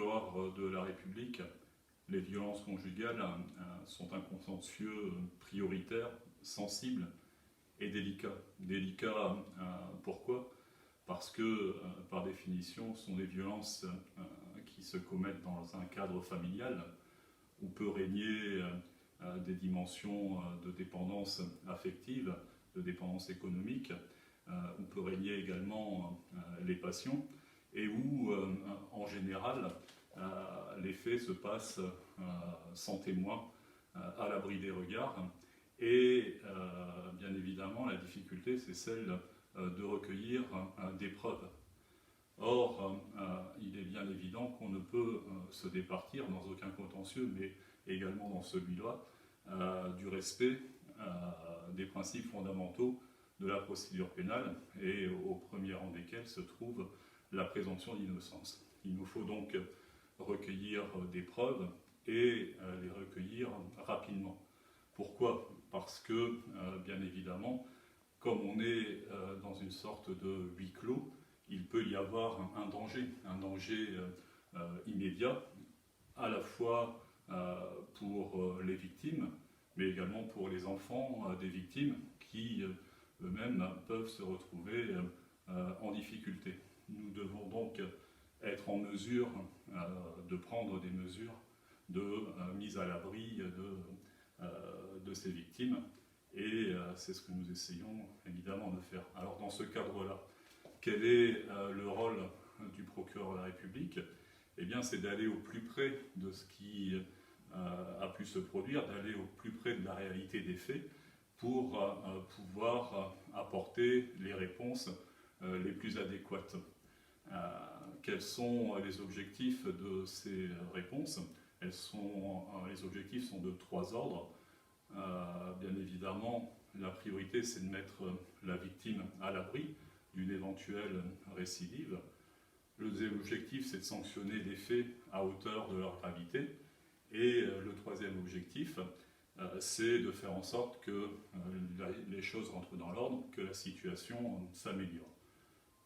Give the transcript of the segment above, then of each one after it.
procureur de la République, les violences conjugales sont un contentieux prioritaire, sensible et délicat. Délicat, pourquoi ? Parce que, par définition, ce sont des violences qui se commettent dans un cadre familial où peut régner des dimensions de dépendance affective, de dépendance économique, où peut régner également les passions, et où, en général, les faits se passent sans témoin, à l'abri des regards. Et bien évidemment, la difficulté, c'est celle de recueillir des preuves. Or, il est bien évident qu'on ne peut se départir dans aucun contentieux, mais également dans celui-là, du respect des principes fondamentaux de la procédure pénale, et au premier rang desquels se trouve la présomption d'innocence. Il nous faut donc recueillir des preuves et les recueillir rapidement. Pourquoi ? Parce que, bien évidemment, comme on est dans une sorte de huis clos, il peut y avoir un danger immédiat, à la fois pour les victimes, mais également pour les enfants des victimes qui eux-mêmes peuvent se retrouver en difficulté. Nous devons donc être en mesure de prendre des mesures de mise à l'abri de ces victimes, et c'est ce que nous essayons évidemment de faire. Alors dans ce cadre-là, quel est le rôle du procureur de la République ? Eh bien, c'est d'aller au plus près de ce qui a pu se produire, d'aller au plus près de la réalité des faits pour pouvoir apporter les réponses les plus adéquates. Quels sont les objectifs de ces réponses ? Les objectifs sont de 3 ordres. Bien évidemment, la priorité, c'est de mettre la victime à l'abri d'une éventuelle récidive. Le deuxième objectif, c'est de sanctionner les faits à hauteur de leur gravité. Et le troisième objectif, c'est de faire en sorte que les choses rentrent dans l'ordre, que la situation s'améliore.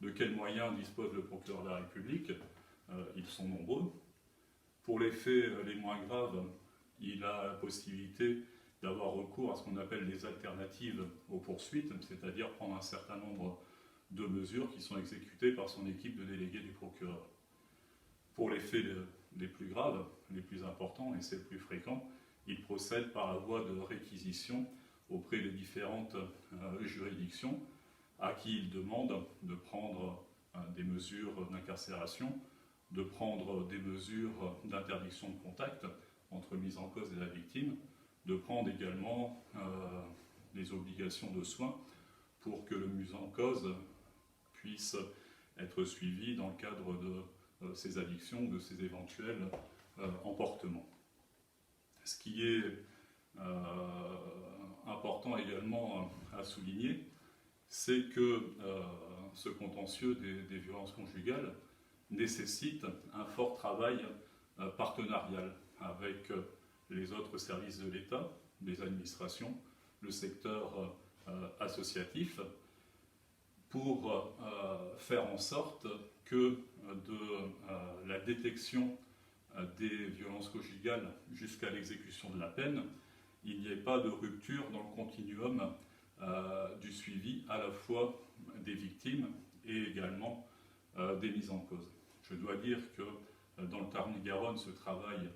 De quels moyens dispose le procureur de la République ? Ils sont nombreux. Pour les faits les moins graves, il a la possibilité d'avoir recours à ce qu'on appelle les alternatives aux poursuites, c'est-à-dire prendre un certain nombre de mesures qui sont exécutées par son équipe de délégués du procureur. Pour les faits les plus graves, les plus importants, et c'est le plus fréquent, il procède par la voie de réquisition auprès des différentes juridictions à qui il demande de prendre des mesures d'incarcération, de prendre des mesures d'interdiction de contact entre mise en cause et la victime, de prendre également les obligations de soins pour que le mis en cause puisse être suivi dans le cadre de ses addictions, de ses éventuels emportements. Ce qui est important également à souligner, c'est que ce contentieux des violences conjugales nécessite un fort travail partenarial avec les autres services de l'État, les administrations, le secteur associatif, pour faire en sorte que de la détection des violences conjugales jusqu'à l'exécution de la peine, il n'y ait pas de rupture dans le continuum du suivi à la fois des victimes et également des mises en cause. Je dois dire que dans le Tarn-et-Garonne, ce travail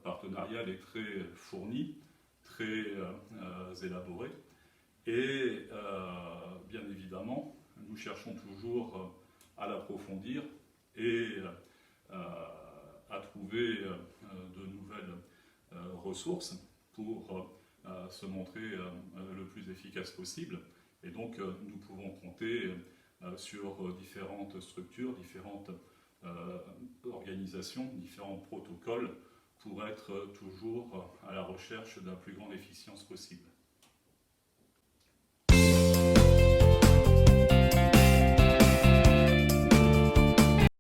partenarial est très fourni, très élaboré, et bien évidemment, nous cherchons toujours à l'approfondir et à trouver de nouvelles ressources pour se montrer le plus efficace possible. Et donc, nous pouvons compter sur différentes structures, différentes organisations, différents protocoles pour être toujours à la recherche de la plus grande efficience possible.